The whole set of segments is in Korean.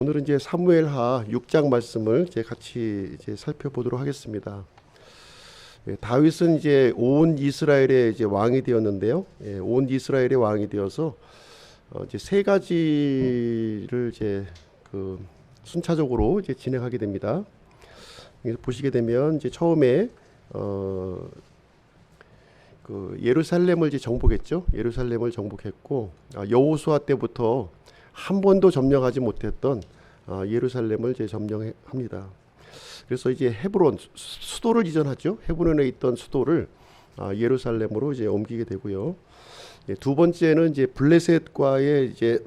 오늘은 이제 사무엘하 6장 말씀을 이제 같이 이제 살펴보도록 하겠습니다. 다윗은 이제 온 이스라엘의 이제 왕이 되었는데요. 온 이스라엘의 왕이 되어서 이제 세 가지를 이제 순차적으로 이제 진행하게 됩니다. 보시게 되면 이제 처음에 예루살렘을 이제 정복했죠. 예루살렘을 정복했고 여호수아 때부터 한 번도 점령하지 못했던 예루살렘을 이제 점령합니다. 그래서 이제 헤브론 수도를 이전하죠. 헤브론에 있던 수도를 예루살렘으로 이제 옮기게 되고요. 두 번째는 이제 블레셋과의 이제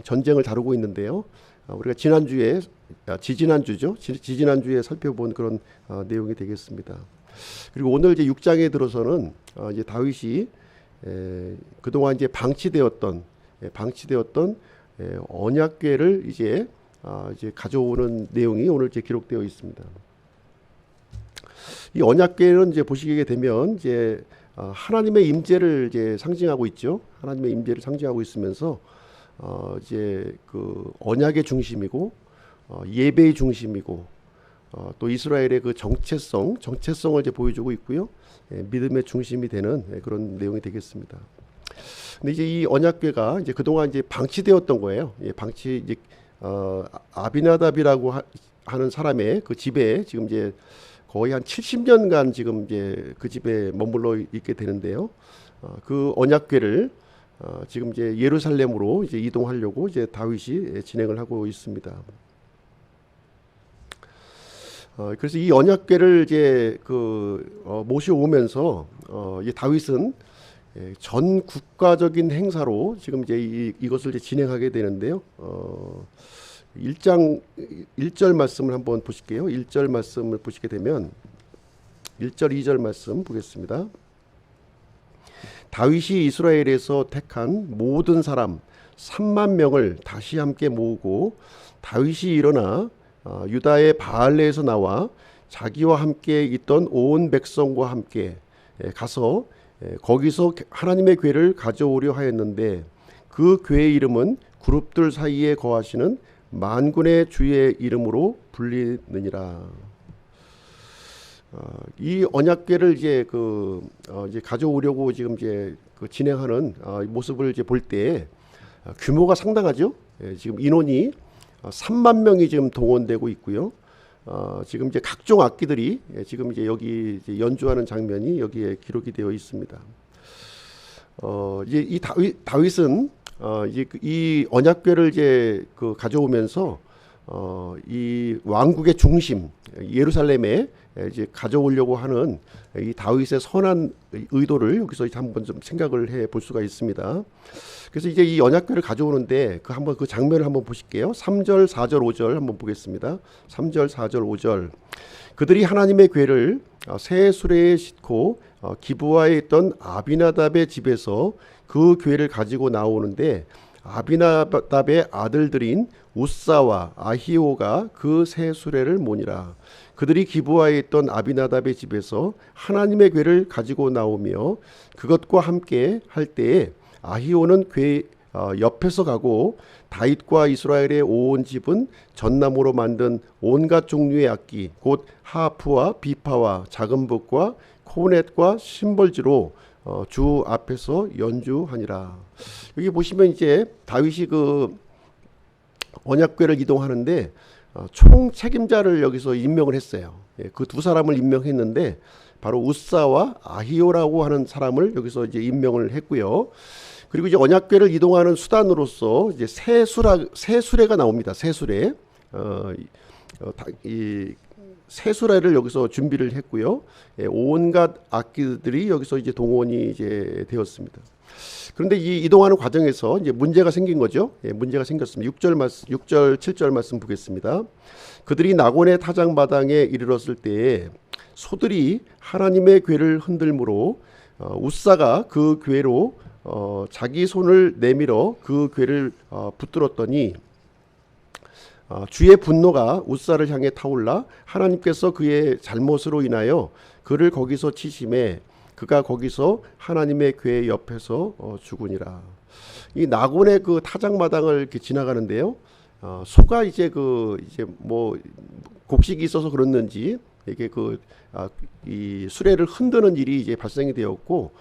전쟁을 다루고 있는데요. 우리가 지지난주에 살펴본 그런 내용이 되겠습니다. 그리고 오늘 이제 6장에 들어서는 이제 다윗이 그동안 이제 방치되었던 언약궤를 이제 가져오는 내용이 오늘 이제 기록되어 있습니다. 이 언약궤는 이제 보시게 되면 이제 하나님의 임재를 이제 상징하고 있죠. 하나님의 임재를 상징하고 있으면서 이제 그 언약의 중심이고 예배의 중심이고 또 이스라엘의 그 정체성을 이제 보여주고 있고요. 믿음의 중심이 되는 그런 내용이 되겠습니다. 근데 이제 이 언약궤가 이제 그동안 이제 방치되었던 거예요. 이제 아비나답이라고 하는 사람의 그 집에 지금 이제 거의 한 70년간 지금 이제 그 집에 머물러 있게 되는데요. 그 언약궤를 지금 이제 예루살렘으로 이제 이동하려고 이제 다윗이 진행을 하고 있습니다. 그래서 이 언약궤를 이제 모셔오면서 이 다윗은 전 국가적인 행사로 지금 이제 이것을 이제 진행하게 되는데요. 1절 말씀을 한번 보실게요. 1절 말씀을 보시게 되면 1절 2절 말씀 보겠습니다. 다윗이 이스라엘에서 택한 모든 사람 3만 명을 다시 함께 모으고 다윗이 일어나 유다의 바알레에서 나와 자기와 함께 있던 온 백성과 함께 가서 거기서 하나님의 궤를 가져오려 하였는데 그 궤의 이름은 그룹들 사이에 거하시는 만군의 주의 이름으로 불리느니라. 이 언약궤를 이제 이제 가져오려고 지금 이제 진행하는 모습을 이제 볼 때 규모가 상당하죠. 지금 인원이 3만 명이 지금 동원되고 있고요. 지금 이제 각종 악기들이 지금 이제 여기 이제 연주하는 장면이 여기에 기록이 되어 있습니다. 이제 이 다윗은 이제 이 언약궤를 이제 가져오면서 이 왕국의 중심 예루살렘에 이제 가져오려고 하는 이 다윗의 선한 의도를 여기서 한번 좀 생각을 해 볼 수가 있습니다. 그래서 이제 이 언약궤를 가져오는데 한번 그 장면을 한번 보실게요. 3절, 4절, 5절 한번 보겠습니다. 3절, 4절, 5절. 그들이 하나님의 궤를 새 수레에 싣고 기브아에 있던 아비나답의 집에서 그 궤를 가지고 나오는데 아비나답의 아들들인 우사와 아히오가 그 새 수레를 모니라. 그들이 기브아에 있던 아비나답의 집에서 하나님의 궤를 가지고 나오며 그것과 함께 할 때에 아히오는 궤 옆에서 가고 다윗과 이스라엘의 온 집은 전나무로 만든 온갖 종류의 악기 곧 하프와 비파와 작은 북과 코넷과 심벌지로 주 앞에서 연주하니라. 여기 보시면 이제 다윗이 그 언약궤를 이동하는데 총 책임자를 여기서 임명을 했어요. 그 두 사람을 임명했는데 바로 우사와 아히오라고 하는 사람을 여기서 이제 임명을 했고요. 그리고 이제 언약궤를 이동하는 수단으로서 이제 새 수레가 나옵니다. 새 수레. 이 새 수레를 여기서 준비를 했고요. 온갖 악기들이 여기서 이제 동원이 이제 되었습니다. 그런데 이 이동하는 과정에서 이제 문제가 생긴 거죠. 문제가 생겼습니다. 6절 7절 말씀 보겠습니다. 그들이 나곤의 타작마당에 이르렀을 때에 소들이 하나님의 궤를 흔들므로 우사가 그 궤로 자기 손을 내밀어 그 궤를 붙들었더니 주의 분노가 우사를 향해 타올라 하나님께서 그의 잘못으로 인하여 그를 거기서 치심에 그가 거기서 하나님의 궤 옆에서 죽으니라. 이 나곤의 그 타작마당을 이렇게 지나가는데요. 소가 이제 이제 뭐 곡식이 있어서 그랬는지 이게 이 수레를 흔드는 일이 이제 발생이 되었고,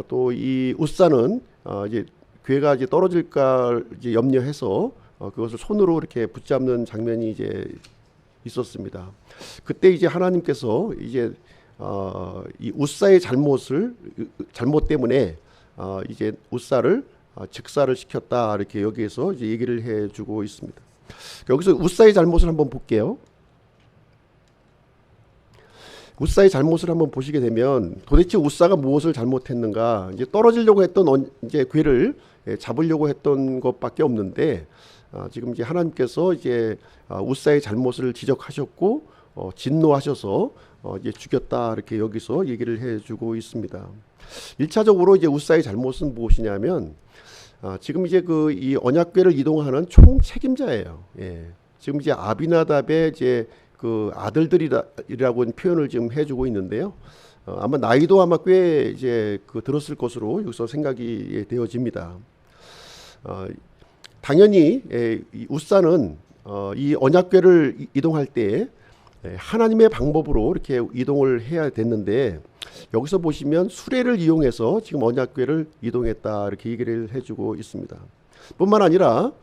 또 이 웃사는 이제 괴가 이제 떨어질까 이제 염려해서 그것을 손으로 이렇게 붙잡는 장면이 이제 있었습니다. 그때 이제 하나님께서 이제 이 웃사의 잘못 때문에 이제 웃사를 즉사를 시켰다, 이렇게 여기에서 이제 얘기를 해주고 있습니다. 여기서 웃사의 잘못을 한번 볼게요. 웃사의 잘못을 한번 보시게 되면 도대체 웃사가 무엇을 잘못했는가? 이제 떨어지려고 했던 이제 괴를 잡으려고 했던 것밖에 없는데, 지금 이제 하나님께서 이제 웃사의 잘못을 지적하셨고 진노하셔서 이제 죽였다, 이렇게 여기서 얘기를 해주고 있습니다. 1차적으로 이제 웃사의 잘못은 무엇이냐면, 지금 이제 이 언약궤를 이동하는 총 책임자예요. 예. 지금 이제 아비나답의 이제 아들들이라고 표현을 지금 해주고 있는데요. 아마 나이도 아마 꽤 이제 들었을 것으로 여기서 생각이 되어집니다. 당연히 이 웃사는 이 언약궤를 이동할 때 하나님의 방법으로 이렇게 이동을 해야 됐는데, 여기서 보시면 수레를 이용해서 지금 언약궤를 이동했다, 이렇게 얘기를 해주고 있습니다. 뿐만 아니라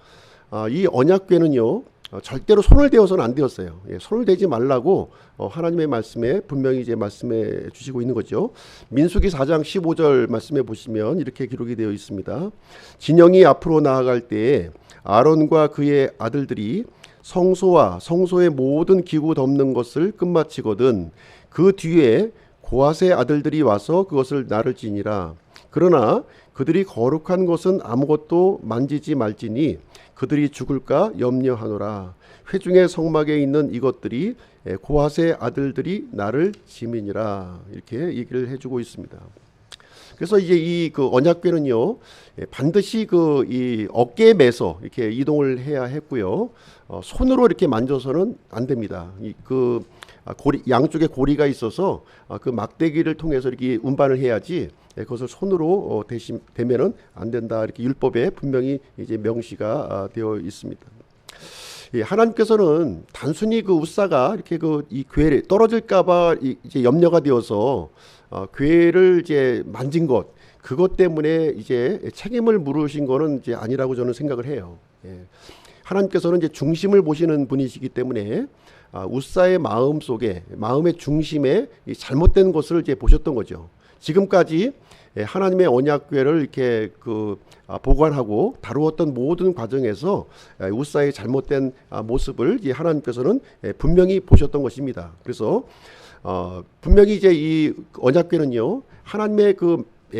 이 언약궤는요, 절대로 손을 대어서는 안 되었어요. 손을 대지 말라고 하나님의 말씀에 분명히 이제 말씀해 주시고 있는 거죠. 민수기 4장 15절 말씀에 보시면 이렇게 기록이 되어 있습니다. 진영이 앞으로 나아갈 때에 아론과 그의 아들들이 성소와 성소의 모든 기구 덮는 것을 끝마치거든 그 뒤에 고핫의 아들들이 와서 그것을 나를지니라. 그러나 그들이 거룩한 것은 아무것도 만지지 말지니 그들이 죽을까 염려하노라. 회중의 성막에 있는 이것들이 고핫의 아들들이 나를 지민이라, 이렇게 얘기를 해주고 있습니다. 그래서 이제 이 언약궤는요, 반드시 이 어깨에 매서 이렇게 이동을 해야 했고요, 손으로 이렇게 만져서는 안 됩니다. 양쪽에 고리가 있어서 그 막대기를 통해서 이렇게 운반을 해야지, 그것을 손으로 대면은 안 된다, 이렇게 율법에 분명히 이제 명시가 되어 있습니다. 하나님께서는 단순히 웃사가 이렇게 이 궤를 떨어질까봐 이제 염려가 되어서 궤를 이제 만진 그것 때문에 이제 책임을 물으신 거는 이제 아니라고 저는 생각을 해요. 하나님께서는 이제 중심을 보시는 분이시기 때문에 웃사의 마음의 중심에 잘못된 것을 이제 보셨던 거죠. 지금까지 하나님의 언약궤를 이렇게 보관하고 다루었던 모든 과정에서 웃사의 잘못된 모습을 이제 하나님께서는 분명히 보셨던 것입니다. 그래서 분명히 이제 이 언약궤는요, 하나님의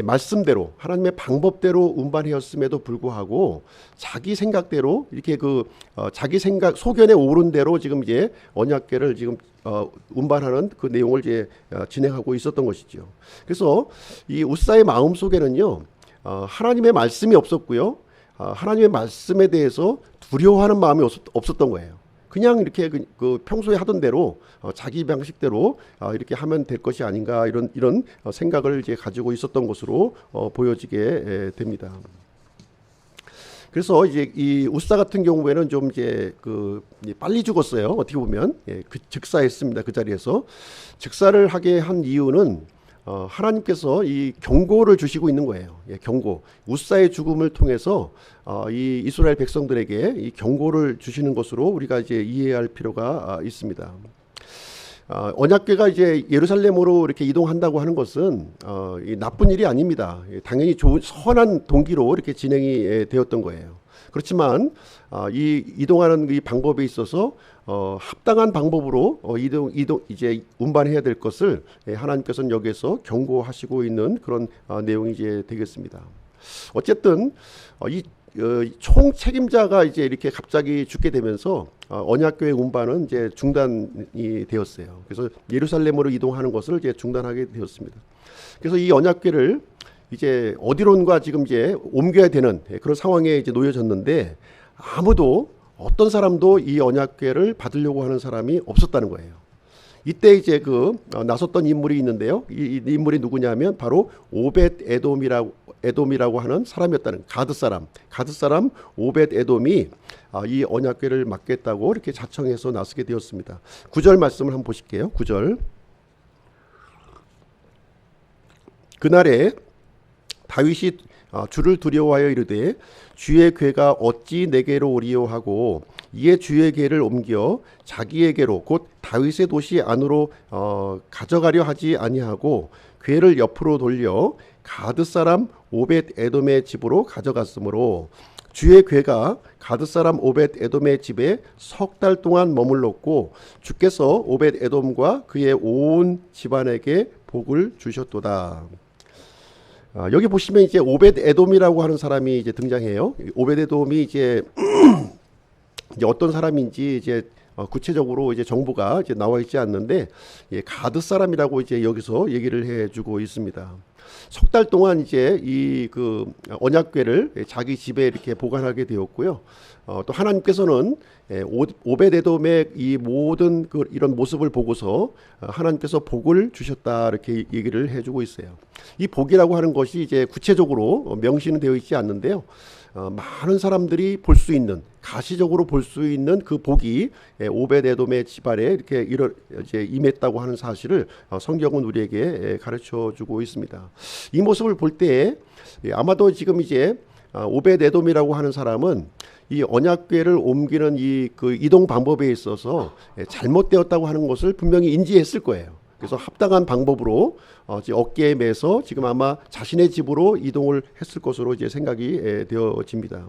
말씀대로 하나님의 방법대로 운반하였음에도 불구하고 자기 생각대로 이렇게 자기 생각 소견에 오른 대로 지금 이제 언약궤를 지금 운반하는 그 내용을 이제 진행하고 있었던 것이죠. 그래서 이 웃사의 마음 속에는요, 하나님의 말씀이 없었고요, 하나님의 말씀에 대해서 두려워하는 마음이 없었던 거예요. 그냥 이렇게 평소에 하던 대로 자기 방식대로 이렇게 하면 될 것이 아닌가, 이런 생각을 이제 가지고 있었던 것으로 보여지게 됩니다. 그래서 이제 이 웃사 같은 경우에는 좀 이제 빨리 죽었어요. 어떻게 보면 즉사했습니다. 그 자리에서 즉사를 하게 한 이유는 하나님께서 이 경고를 주시고 있는 거예요. 경고. 웃사의 죽음을 통해서 이 이스라엘 백성들에게 이 경고를 주시는 것으로 우리가 이제 이해해야 할 필요가 있습니다. 언약궤가 이제 예루살렘으로 이렇게 이동한다고 하는 것은 나쁜 일이 아닙니다. 당연히 선한 동기로 이렇게 진행이 되었던 거예요. 그렇지만 이 이동하는 이 방법에 있어서 합당한 방법으로 이제 운반해야 될 것을 하나님께서는 여기에서 경고하시고 있는 그런 내용이 이제 되겠습니다. 어쨌든 이 총 책임자가 이제 이렇게 갑자기 죽게 되면서 언약궤의 운반은 이제 중단이 되었어요. 그래서 예루살렘으로 이동하는 것을 이제 중단하게 되었습니다. 그래서 이 언약궤를 이제 어디론가 지금 이제 옮겨야 되는 그런 상황에 이제 놓여졌는데, 어떤 사람도 이 언약궤를 받으려고 하는 사람이 없었다는 거예요. 이때 이제 나섰던 인물이 있는데요. 이 인물이 누구냐면 바로 오벳 에돔이라고 에돔이라고 하는 사람이었다는, 가드 사람 오벳 에돔이 이 언약궤를 맡겠다고 이렇게 자청해서 나서게 되었습니다. 9절 말씀을 한번 보실게요. 9절. 그날에 다윗이 주를 두려워하여 이르되 주의 궤가 어찌 내게로 오리요 하고 이에 주의 궤를 옮겨 자기에게로 곧 다윗의 도시 안으로 가져가려 하지 아니하고 궤를 옆으로 돌려 가드 사람 오벳 에돔의 집으로 가져갔으므로 주의 궤가 가드 사람 오벳 에돔의 집에 석 달 동안 머물렀고 주께서 오벳 에돔과 그의 온 집안에게 복을 주셨도다. 여기 보시면 이제 오벳 에돔이라고 하는 사람이 이제 등장해요. 오벳 에돔이 이제 어떤 사람인지 이제 구체적으로 이제 정보가 이제 나와 있지 않는데 가드 사람이라고 이제 여기서 얘기를 해주고 있습니다. 석 달 동안 이제 이 그 언약궤를 자기 집에 이렇게 보관하게 되었고요. 또 하나님께서는 오벳 에돔의 이 모든 그 이런 모습을 보고서 하나님께서 복을 주셨다 이렇게 얘기를 해주고 있어요. 이 복이라고 하는 것이 이제 구체적으로 명시는 되어 있지 않는데요. 많은 사람들이 볼 수 있는, 가시적으로 볼 수 있는 그 복이 오벳 에돔의 집안에 이렇게 이제 임했다고 하는 사실을 성경은 우리에게 가르쳐 주고 있습니다. 이 모습을 볼 때 아마도 지금 이제 오벳 에돔이라고 하는 사람은 이 언약궤를 옮기는 이 그 이동 방법에 있어서 잘못되었다고 하는 것을 분명히 인지했을 거예요. 그래서 합당한 방법으로 어깨에 매서 지금 아마 자신의 집으로 이동을 했을 것으로 이제 생각이 되어집니다.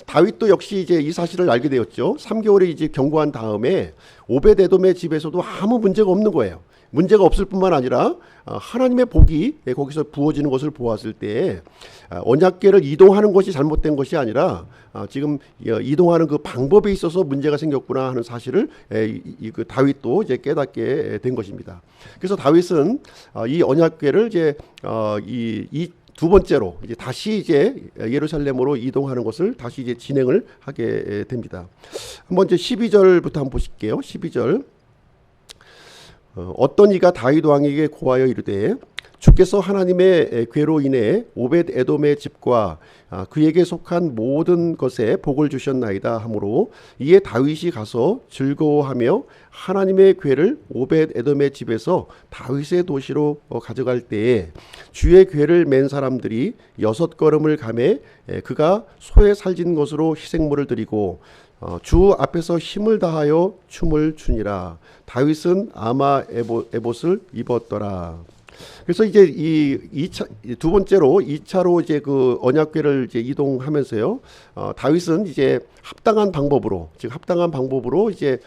다윗도 역시 이제 이 사실을 알게 되었죠. 3개월이 이제 경고한 다음에 오벳 에돔의 집에서도 아무 문제가 없는 거예요. 문제가 없을 뿐만 아니라 하나님의 복이 거기서 부어지는 것을 보았을 때 언약궤를 이동하는 것이 잘못된 것이 아니라 지금 이동하는 그 방법에 있어서 문제가 생겼구나 하는 사실을 그 다윗도 이제 깨닫게 된 것입니다. 그래서 다윗은 이 언약궤를 이제 이 두 번째로 이제 다시 이제 예루살렘으로 이동하는 것을 다시 이제 진행을 하게 됩니다. 한번 이제 12절부터 한번 보실게요. 12절. 어떤 이가 다윗 왕에게 고하여 이르되 주께서 하나님의 궤로 인해 오벳 에돔의 집과 그에게 속한 모든 것에 복을 주셨나이다 하므로 이에 다윗이 가서 즐거워하며 하나님의 궤를 오벳 에돔의 집에서 다윗의 도시로 가져갈 때에 주의 궤를 맨 사람들이 6걸음을 가매 그가 소에 살진 것으로 희생물을 드리고 주 앞에서 힘을 다하여 춤을 추니라. 다윗은 아마 에봇을 입었더라. 그래서 이제 이 두 번째로 2차로 이제 그 언약궤를 이제 이동하면서요. 다윗은 이제 합당한 방법으로 이제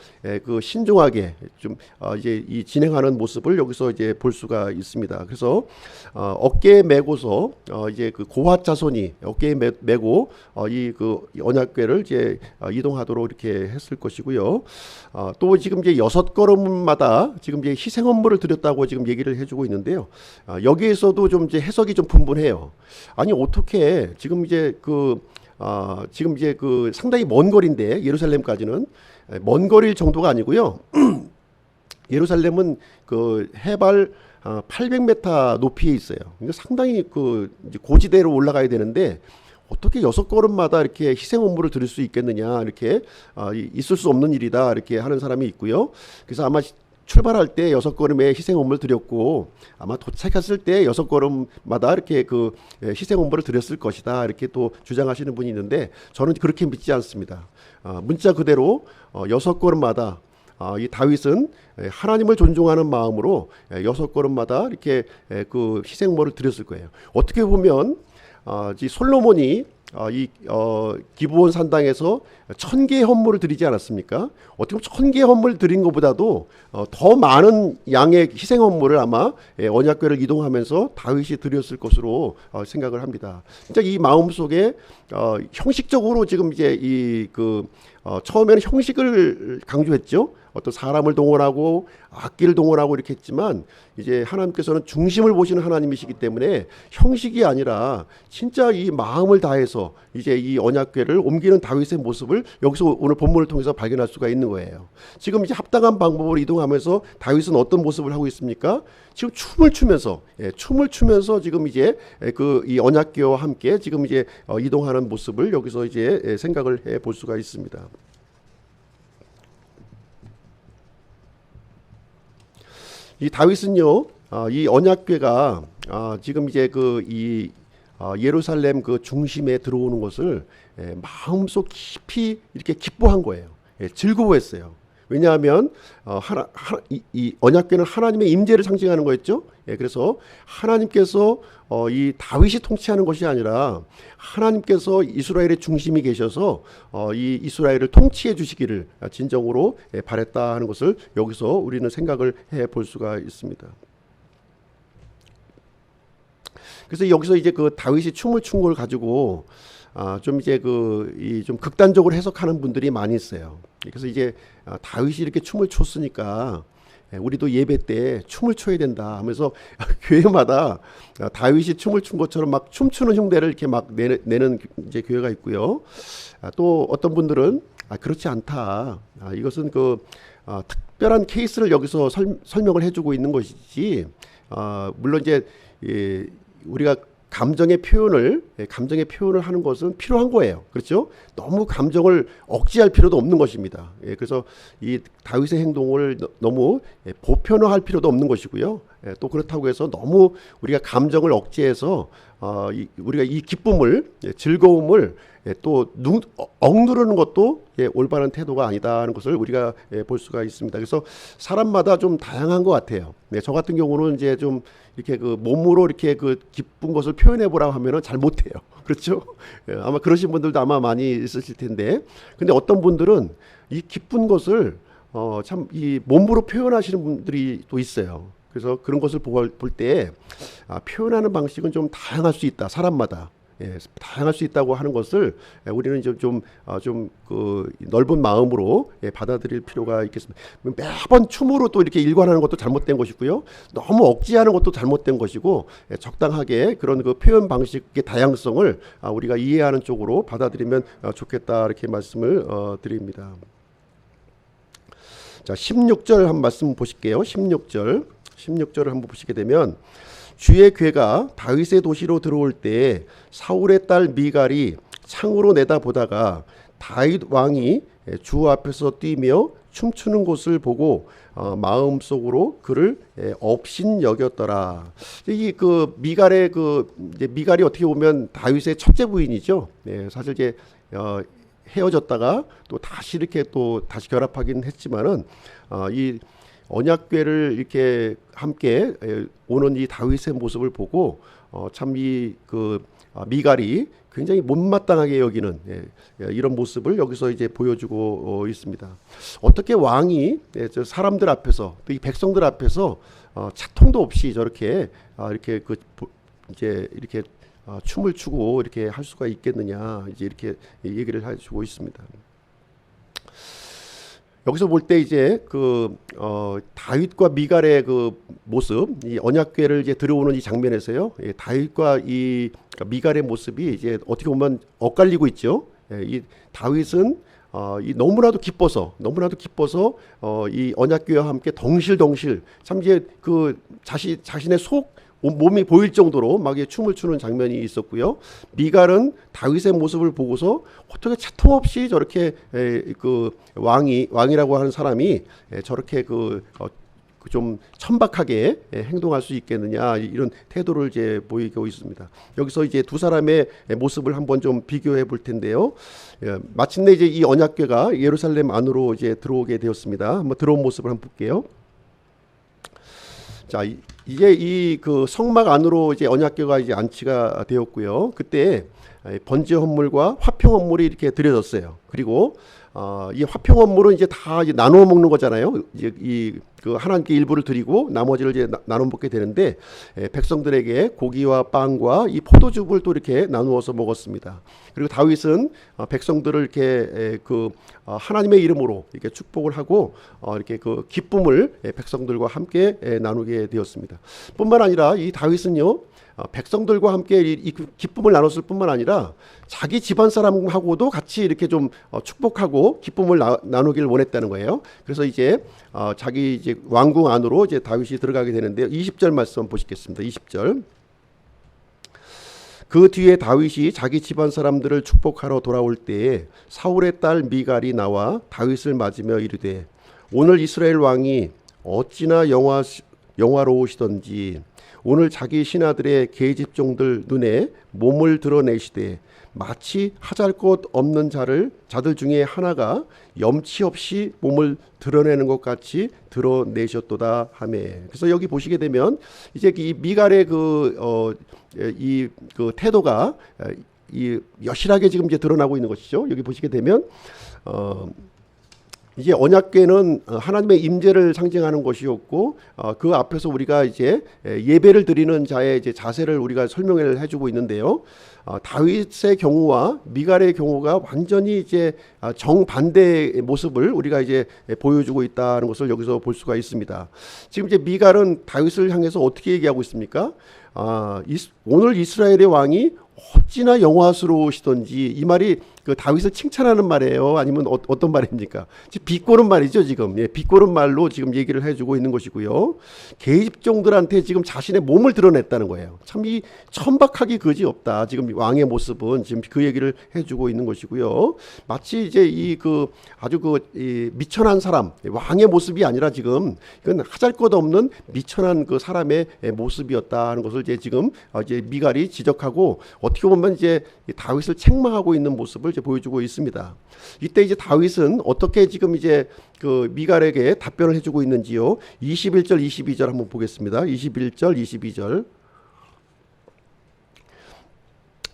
그 신중하게 좀 이제 이 진행하는 모습을 여기서 이제 볼 수가 있습니다. 그래서 어깨에 메고서 이제 그 고핫 자손이 어깨에 메고 이 그 언약궤를 이제 이동하도록 이렇게 했을 것이고요. 또 지금 이제 6걸음마다 지금 이제 희생 헌물을 드렸다고 지금 얘기를 해주고 있는데요. 여기에서도 좀 이제 해석이 좀 분분해요. 아니 어떻게 지금 이제 그 상당히 먼 거리인데 예루살렘까지는 먼 거리일 정도가 아니고요. 예루살렘은 그 해발 800m 높이에 있어요. 그러니까 상당히 그 고지대로 올라가야 되는데 어떻게 6걸음마다 이렇게 희생 헌물을 드릴 수 있겠느냐, 이렇게 있을 수 없는 일이다 이렇게 하는 사람이 있고요. 그래서 아마 출발할 때 6걸음의 희생 헌물을 드렸고 아마 도착했을 때 6걸음마다 이렇게 그 희생 헌물을 드렸을 것이다 이렇게 또 주장하시는 분이 있는데 저는 그렇게 믿지 않습니다. 문자 그대로 6걸음마다 이 다윗은 하나님을 존중하는 마음으로 6걸음마다 이렇게 그 희생물을 드렸을 거예요. 어떻게 보면 이 솔로몬이 기브온 산당에서 1000개의 헌물을 드리지 않았습니까? 어떻게 보면 1000개의 헌물을 드린 것보다도 더 많은 양의 희생 헌물을 아마 언약궤를 이동하면서 다윗이 드렸을 것으로 생각을 합니다. 진짜 이 마음 속에 형식적으로 지금 이제 처음에는 형식을 강조했죠. 어떤 사람을 동원하고 악기를 동원하고 이렇게 했지만 이제 하나님께서는 중심을 보시는 하나님이시기 때문에 형식이 아니라 진짜 이 마음을 다해서 이제 이 언약궤를 옮기는 다윗의 모습을 여기서 오늘 본문을 통해서 발견할 수가 있는 거예요. 지금 이제 합당한 방법으로 이동하면서 다윗은 어떤 모습을 하고 있습니까? 지금 춤을 추면서 지금 이제 그 이 언약궤와 함께 지금 이제 이동하는 모습을 여기서 이제 생각을 해 볼 수가 있습니다. 이 다윗은요, 이 언약궤가 지금 이제 이 예루살렘 그 중심에 들어오는 것을 마음속 깊이 이렇게 기뻐한 거예요. 즐거워했어요. 왜냐하면 이 언약궤는 하나님의 임재를 상징하는 거였죠. 그래서 하나님께서 이 다윗이 통치하는 것이 아니라 하나님께서 이스라엘의 중심이 계셔서 이 이스라엘을 통치해 주시기를 진정으로 바랬다 하는 것을 여기서 우리는 생각을 해 볼 수가 있습니다. 그래서 여기서 이제 그 다윗이 춤을 춘 걸 가지고 좀 이제 좀 극단적으로 해석하는 분들이 많이 있어요. 그래서 이제 다윗이 이렇게 춤을 췄으니까 우리도 예배 때 춤을 춰야 된다 하면서 교회마다 다윗이 춤을 춘 것처럼 막 춤추는 흉내를 이렇게 막 내는 이제 교회가 있고요. 또 어떤 분들은 그렇지 않다. 이것은 특별한 케이스를 여기서 설명을 해주고 있는 것이지. 물론 이제 우리가 감정의 표현을 하는 것은 필요한 거예요. 그렇죠? 너무 감정을 억제할 필요도 없는 것입니다. 그래서 이 다윗의 행동을 너무 보편화할 필요도 없는 것이고요. 또 그렇다고 해서 너무 우리가 감정을 억제해서 우리가 이 기쁨을, 즐거움을 또 억누르는 것도 올바른 태도가 아니다 하는 것을 우리가 볼 수가 있습니다. 그래서 사람마다 좀 다양한 것 같아요. 저 같은 경우는 이제 좀 이렇게 몸으로 이렇게 기쁜 것을 표현해 보라고 하면은 잘 못해요. 그렇죠? 아마 그러신 분들도 아마 많이 있으실 텐데, 근데 어떤 분들은 이 기쁜 것을 참 이 몸으로 표현하시는 분들이 또 있어요. 그래서 그런 것을 볼 때 표현하는 방식은 좀 다양할 수 있다. 사람마다. 다양할 수 있다고 하는 것을 우리는 좀 넓은 마음으로 받아들일 필요가 있겠습니다. 매번 춤으로 또 이렇게 일관하는 것도 잘못된 것이고요. 너무 억지하는 것도 잘못된 것이고, 적당하게 그런 그 표현 방식의 다양성을 우리가 이해하는 쪽으로 받아들이면 좋겠다, 이렇게 말씀을 드립니다. 자, 16절 한 말씀 보실게요. 16절을 한번 보시게 되면, 주의 궤가 다윗의 도시로 들어올 때 사울의 딸 미갈이 창으로 내다보다가 다윗 왕이 주 앞에서 뛰며 춤추는 것을 보고 마음속으로 그를 업신 여겼더라. 이 미갈의 이제 미갈이 어떻게 보면 다윗의 첫째 부인이죠. 사실 이제 헤어졌다가 또 다시 이렇게 또 다시 결합하긴 했지만은 이 언약궤를 이렇게 함께 오는 이 다윗의 모습을 보고 참 이 미갈이 굉장히 못마땅하게 여기는 이런 모습을 여기서 이제 보여주고 있습니다. 어떻게 왕이 사람들 앞에서 또 이 백성들 앞에서 차통도 없이 저렇게 이렇게 이제 이렇게 춤을 추고 이렇게 할 수가 있겠느냐, 이제 이렇게 얘기를 해주고 있습니다. 여기서 볼 때 이제 다윗과 미갈의 모습, 이 언약궤를 이제 들어오는 이 장면에서요, 다윗과 이 미갈의 모습이 이제 어떻게 보면 엇갈리고 있죠. 이 다윗은 너무나도 기뻐서 이 언약궤와 함께 덩실덩실 참 이제 자신의 몸이 보일 정도로 막 춤을 추는 장면이 있었고요. 미갈은 다윗의 모습을 보고서 어떻게 차통 없이 저렇게 왕이라고 하는 사람이 저렇게 좀 천박하게 행동할 수 있겠느냐, 이런 태도를 이제 보이고 있습니다. 여기서 이제 두 사람의 모습을 한번 좀 비교해 볼 텐데요. 마침내 이제 이 언약궤가 예루살렘 안으로 이제 들어오게 되었습니다. 한번 들어온 모습을 한번 볼게요. 자, 이제 이 성막 안으로 이제 언약궤가 이제 안치가 되었고요. 그때 번제 헌물과 화평 헌물이 이렇게 드려졌어요. 그리고 이 화평 업무는 이제 다 이제 나누어 먹는 거잖아요. 이제 그 하나님께 일부를 드리고 나머지를 이제 나눠 먹게 되는데, 백성들에게 고기와 빵과 이 포도즙을 또 이렇게 나누어서 먹었습니다. 그리고 다윗은 백성들을 이렇게 하나님의 이름으로 이렇게 축복을 하고 이렇게 그 기쁨을 백성들과 함께 나누게 되었습니다. 뿐만 아니라 이 다윗은요, 백성들과 함께 이 기쁨을 나눴을 뿐만 아니라 자기 집안 사람하고도 같이 이렇게 좀 축복하고 기쁨을 나누기를 원했다는 거예요. 그래서 이제 자기 이제 왕궁 안으로 이제 다윗이 들어가게 되는데요. 20절 말씀 보시겠습니다. 20절. 그 뒤에 다윗이 자기 집안 사람들을 축복하러 돌아올 때에 사울의 딸 미갈이 나와 다윗을 맞으며 이르되, 오늘 이스라엘 왕이 어찌나 영화로우시던지 오늘 자기 신하들의 계집종들 눈에 몸을 드러내시되 마치 하잘 것 없는 자들 중에 하나가 염치 없이 몸을 드러내는 것 같이 드러내셨도다 하매. 그래서 여기 보시게 되면 이제 이 미갈의 그 태도가 이 여실하게 지금 이제 드러나고 있는 것이죠. 여기 보시게 되면 이제 언약궤는 하나님의 임재를 상징하는 것이었고, 그 앞에서 우리가 이제 예배를 드리는 자의 이제 자세를 우리가 설명을 해주고 있는데요. 다윗의 경우와 미갈의 경우가 완전히 이제 정반대의 모습을 우리가 이제 보여주고 있다는 것을 여기서 볼 수가 있습니다. 지금 이제 미갈은 다윗을 향해서 어떻게 얘기하고 있습니까? 오늘 이스라엘의 왕이 어찌나 영화스러우시던지, 이 말이 그 다윗을 칭찬하는 말이에요? 아니면 어떤 말입니까? 비꼬는 말이죠, 지금. 비꼬는 말로 지금 얘기를 해주고 있는 것이고요. 계집종들한테 지금 자신의 몸을 드러냈다는 거예요. 참 이 천박하기 그지 없다. 지금 왕의 모습은 지금 그 얘기를 해주고 있는 것이고요. 마치 이제 아주 이 미천한 사람, 왕의 모습이 아니라 지금 이건 하잘것없는 미천한 그 사람의 모습이었다는 것을 이제 지금 이제 미갈이 지적하고, 어떻게 보면 이제 다윗을 책망하고 있는 모습을 이제 보여주고 있습니다. 이때 이제 다윗은 어떻게 지금 이제 그 미갈에게 답변을 해주고 있는지요. 21절, 22절 한번 보겠습니다. 21절, 22절.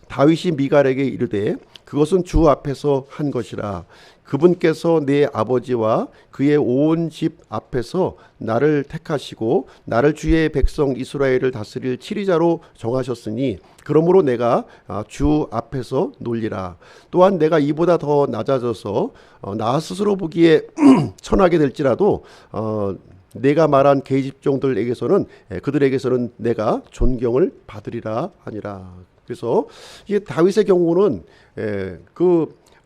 다윗이 미갈에게 이르되, 그것은 주 앞에서 한 것이라. 그분께서 내 아버지와 그의 온 집 앞에서 나를 택하시고 나를 주의 백성 이스라엘을 다스릴 치리자로 정하셨으니, 그러므로 내가 주 앞에서 놀리라. 또한 내가 이보다 더 낮아져서 나 스스로 보기에 천하게 될지라도 내가 말한 계집종들에게서는 그들에게서는 내가 존경을 받으리라 하니라. 그래서 이게 다윗의 경우는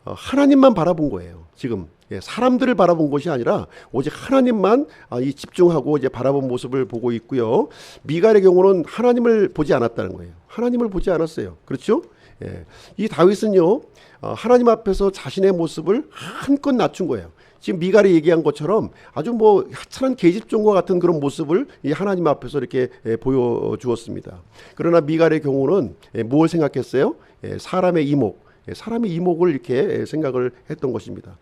하나님만 바라본 거예요. 지금 사람들을 바라본 것이 아니라 오직 하나님만 이 집중하고 이제 바라본 모습을 보고 있고요. 미갈의 경우는 하나님을 보지 않았다는 거예요. 하나님을 보지 않았어요. 그렇죠? 이 다윗은요, 하나님 앞에서 자신의 모습을 한껏 낮춘 거예요. 지금 미갈이 얘기한 것처럼 아주 하찮은 계집종과 같은 그런 모습을 이 하나님 앞에서 이렇게 보여주었습니다. 그러나 미갈의 경우는 뭘 생각했어요? 사람의 사람의 이목을 이렇게 생각을 했던 것입니다.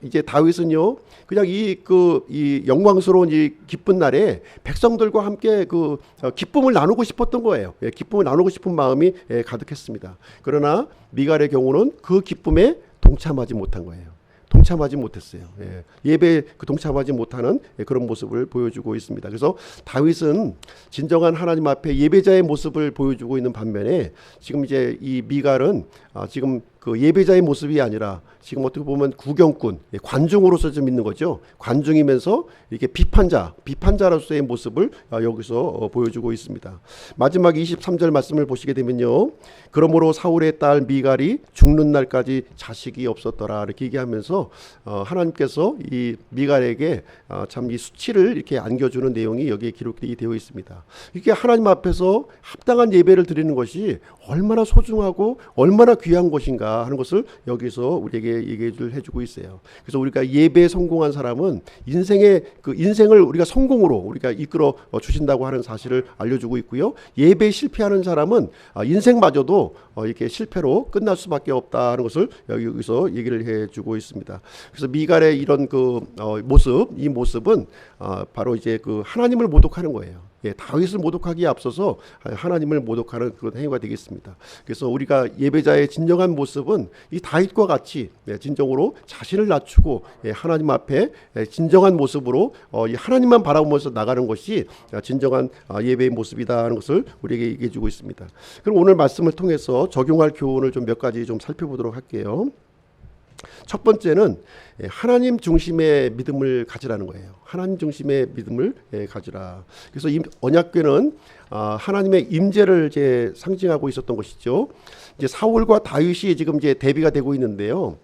이제 다윗은요, 그냥 이 영광스러운 이 기쁜 날에 백성들과 함께 기쁨을 나누고 싶었던 거예요. 기쁨을 나누고 싶은 마음이 가득했습니다. 그러나 미갈의 경우는 그 기쁨에 동참하지 못한 거예요. 동참하지 못했어요. 예배에 동참하지 못하는 그런 모습을 보여주고 있습니다. 그래서 다윗은 진정한 하나님 앞에 예배자의 모습을 보여주고 있는 반면에, 지금 이제 이 미갈은 지금 그 예배자의 모습이 아니라 지금 어떻게 보면 구경꾼, 관중으로서 좀 있는 거죠. 관중이면서 이렇게 비판자로서의 모습을 여기서 보여주고 있습니다. 마지막 23절 말씀을 보시게 되면요, 그러므로 사울의 딸 미갈이 죽는 날까지 자식이 없었더라, 이렇게 얘기하면서 하나님께서 이 미갈에게 참 이 수치를 이렇게 안겨주는 내용이 여기에 기록되어 있습니다. 이게 하나님 앞에서 합당한 예배를 드리는 것이 얼마나 소중하고 얼마나 귀한 것인가 하는 것을 여기서 우리에게 얘기를 해주고 있어요. 그래서 우리가 예배에 성공한 사람은 인생을 우리가 성공으로 우리가 이끌어 주신다고 하는 사실을 알려주고 있고요. 예배에 실패하는 사람은 인생마저도 이렇게 실패로 끝날 수밖에 없다는 것을 여기서 얘기를 해주고 있습니다. 그래서 미갈의 이런 이 모습은 바로 이제 하나님을 모독하는 거예요. 다윗을 모독하기에 앞서서 하나님을 모독하는 그런 행위가 되겠습니다. 그래서 우리가 예배자의 진정한 모습은 이 다윗과 같이 진정으로 자신을 낮추고 하나님 앞에 진정한 모습으로 이 하나님만 바라보면서 나가는 것이 진정한 예배의 모습이다 하는 것을 우리에게 얘기해 주고 있습니다. 그럼 오늘 말씀을 통해서 적용할 교훈을 좀 몇 가지 좀 살펴보도록 할게요. 첫 번째는 하나님 중심의 믿음을 가지라는 거예요. 하나님 중심의 믿음을 가지라. 그래서 이 언약궤는 하나님의 임재를 이제 상징하고 있었던 것이죠. 이제 사울과 다윗이 지금 이제 대비가 되고 있는데요.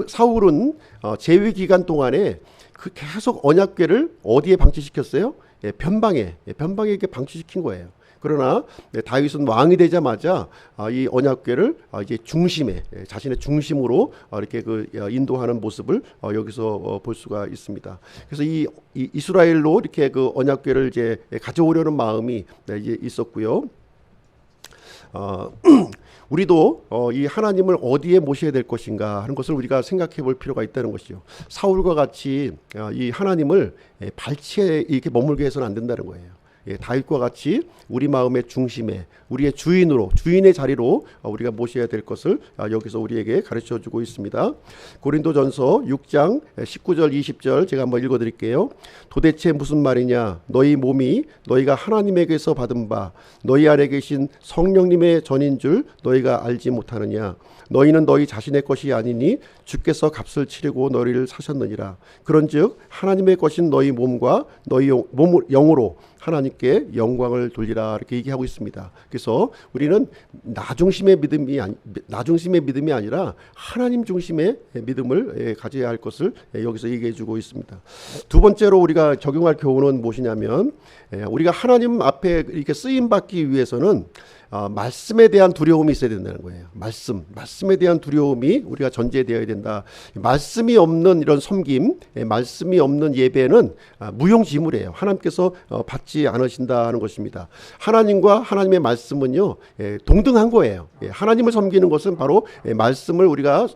사울은 재위 기간 동안에 그 계속 언약궤를 어디에 방치시켰어요? 변방에 이렇게 방치시킨 거예요. 그러나 다윗은 왕이 되자마자 이 언약궤를 이제 중심에 자신의 중심으로 이렇게 그 인도하는 모습을 여기서 볼 수가 있습니다. 그래서 이 이스라엘로 이렇게 그 언약궤를 이제 가져오려는 마음이 이제 있었고요. 우리도 이 하나님을 어디에 모셔야 될 것인가 하는 것을 우리가 생각해 볼 필요가 있다는 것이요. 사울과 같이 이 하나님을 발치에 이렇게 머물게 해서는 안 된다는 거예요. 다윗과 같이 우리 마음의 중심에 우리의 주인의 자리로 우리가 모셔야 될 것을 여기서 우리에게 가르쳐주고 있습니다. 고린도전서 6장 19절 20절 제가 한번 읽어드릴게요. 도대체 무슨 말이냐? 너희 몸이 너희가 하나님에게서 받은 바 너희 안에 계신 성령님의 전인 줄 너희가 알지 못하느냐? 너희는 너희 자신의 것이 아니니 주께서 값을 치르고 너희를 사셨느니라. 그런즉 하나님의 것인 너희 몸과 너희 영으로 하나님께 영광을 돌리라 이렇게 얘기하고 있습니다. 그래서 우리는 나 중심의 믿음이 아니라 하나님 중심의 믿음을 가져야 할 것을 여기서 얘기해 주고 있습니다. 두 번째로 우리가 적용할 교훈은 무엇이냐면 우리가 하나님 앞에 이렇게 쓰임 받기 위해서는 말씀에 대한 두려움이 있어야 된다는 거예요. 말씀에 대한 두려움이 우리가 전제되어야 된다. 말씀이 없는 이런 섬김, 말씀이 없는 예배는 무용지물이에요. 하나님께서 받지 않으신다는 것입니다. 하나님과 하나님의 말씀은요 동등한 거예요. 하나님을 섬기는 것은 바로 말씀을 우리가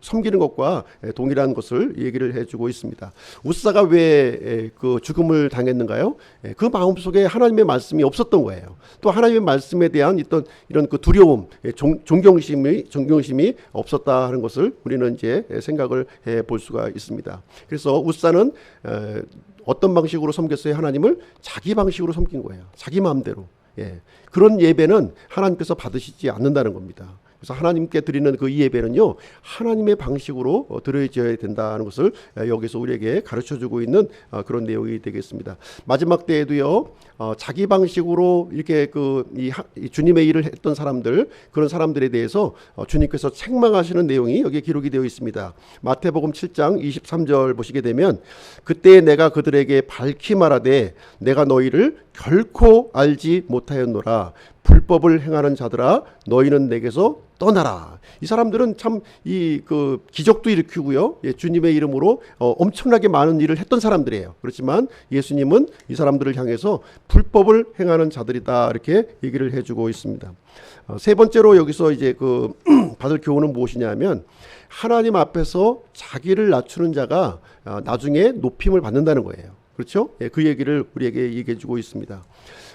섬기는 것과 동일한 것을 얘기를 해주고 있습니다. 우사가 왜 그 죽음을 당했는가요? 그 마음속에 하나님의 말씀이 없었던 거예요. 또 하나님의 말씀에 대한 이런 그 두려움, 존경심이 없었다 하는 것을 우리는 이제 생각을 해 볼 수가 있습니다. 그래서 우사는 어떤 방식으로 섬겼어요? 하나님을 자기 방식으로 섬긴 거예요. 자기 마음대로. 그런 예배는 하나님께서 받으시지 않는다는 겁니다. 그래서 하나님께 드리는 그 이 예배는요 하나님의 방식으로 드려져야 된다는 것을 여기서 우리에게 가르쳐주고 있는 그런 내용이 되겠습니다. 마지막 때에도요 자기 방식으로 이렇게 이 주님의 일을 했던 사람들 그런 사람들에 대해서 주님께서 책망하시는 내용이 여기에 기록이 되어 있습니다. 마태복음 7장 23절 보시게 되면 그때 내가 그들에게 밝히 말하되 내가 너희를 결코 알지 못하였노라. 불법을 행하는 자들아 너희는 내게서 떠나라. 이 사람들은 참 그 기적도 일으키고요. 주님의 이름으로 엄청나게 많은 일을 했던 사람들이에요. 그렇지만 예수님은 이 사람들을 향해서 불법을 행하는 자들이다 이렇게 얘기를 해주고 있습니다. 세 번째로 여기서 이제 받을 교훈은 무엇이냐면 하나님 앞에서 자기를 낮추는 자가 나중에 높임을 받는다는 거예요. 그렇죠? 그 얘기를 우리에게 얘기해 주고 있습니다.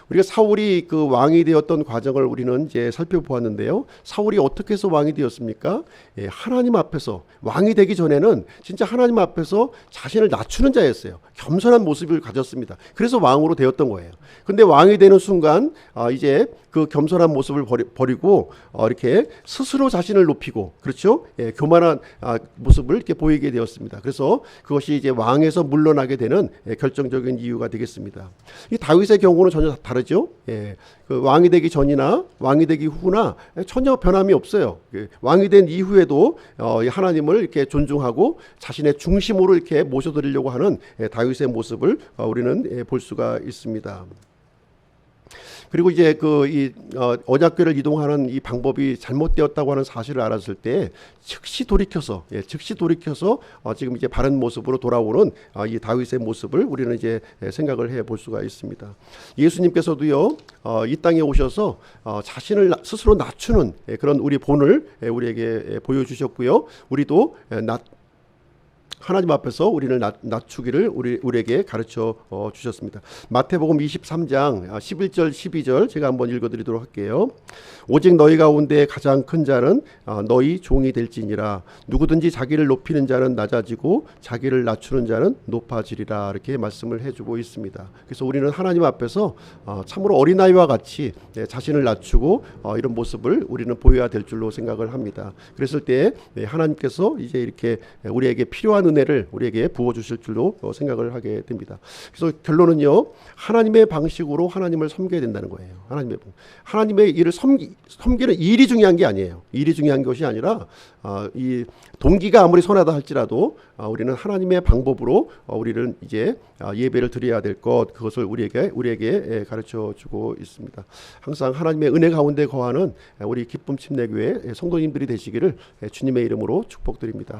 우리가 사울이 그 왕이 되었던 과정을 우리는 이제 살펴보았는데요. 사울이 어떻게 해서 왕이 되었습니까? 하나님 앞에서 왕이 되기 전에는 진짜 하나님 앞에서 자신을 낮추는 자였어요. 겸손한 모습을 가졌습니다. 그래서 왕으로 되었던 거예요. 근데 왕이 되는 순간 이제 그 겸손한 모습을 버리고 이렇게 스스로 자신을 높이고 그렇죠? 교만한 모습을 이렇게 보이게 되었습니다. 그래서 그것이 이제 왕에서 물러나게 되는 결정적인 이유가 되겠습니다. 이 다윗의 경우는 전혀 다르죠. 그 왕이 되기 전이나 왕이 되기 후나 전혀 변함이 없어요. 왕이 된 이후에도 하나님을 이렇게 존중하고 자신의 중심으로 이렇게 모셔드리려고 하는 다윗의 모습을 우리는 볼 수가 있습니다. 그리고 이제 이 언약궤를 이동하는 이 방법이 잘못되었다고 하는 사실을 알았을 때 즉시 돌이켜서 지금 이제 바른 모습으로 돌아오는 이 다윗의 모습을 우리는 이제 생각을 해 볼 수가 있습니다. 예수님께서도요 이 땅에 오셔서 자신을 스스로 낮추는 그런 우리 본을 우리에게 보여주셨고요. 우리도 하나님 앞에서 우리를 낮추기를 우리에게 가르쳐 주셨습니다. 마태복음 23장 11절 12절 제가 한번 읽어드리도록 할게요. 오직 너희 가운데 가장 큰 자는 너희 종이 될지니라. 누구든지 자기를 높이는 자는 낮아지고 자기를 낮추는 자는 높아지리라. 이렇게 말씀을 해주고 있습니다. 그래서 우리는 하나님 앞에서 참으로 어린아이와 같이 자신을 낮추고 이런 모습을 우리는 보여야 될 줄로 생각을 합니다. 그랬을 때 하나님께서 이제 이렇게 우리에게 필요한 은혜를 우리에게 부어주실 줄로 생각을 하게 됩니다. 그래서 결론은요, 하나님의 방식으로 하나님을 섬겨야 된다는 거예요. 하나님의 일을 섬기는 일이 중요한 게 아니에요. 일이 중요한 것이 아니라 이 동기가 아무리 선하다 할지라도 우리는 하나님의 방법으로 우리는 이제 예배를 드려야 될 것, 그것을 우리에게 가르쳐 주고 있습니다. 항상 하나님의 은혜 가운데 거하는 우리 기쁨 침례교회 성도님들이 되시기를 주님의 이름으로 축복드립니다.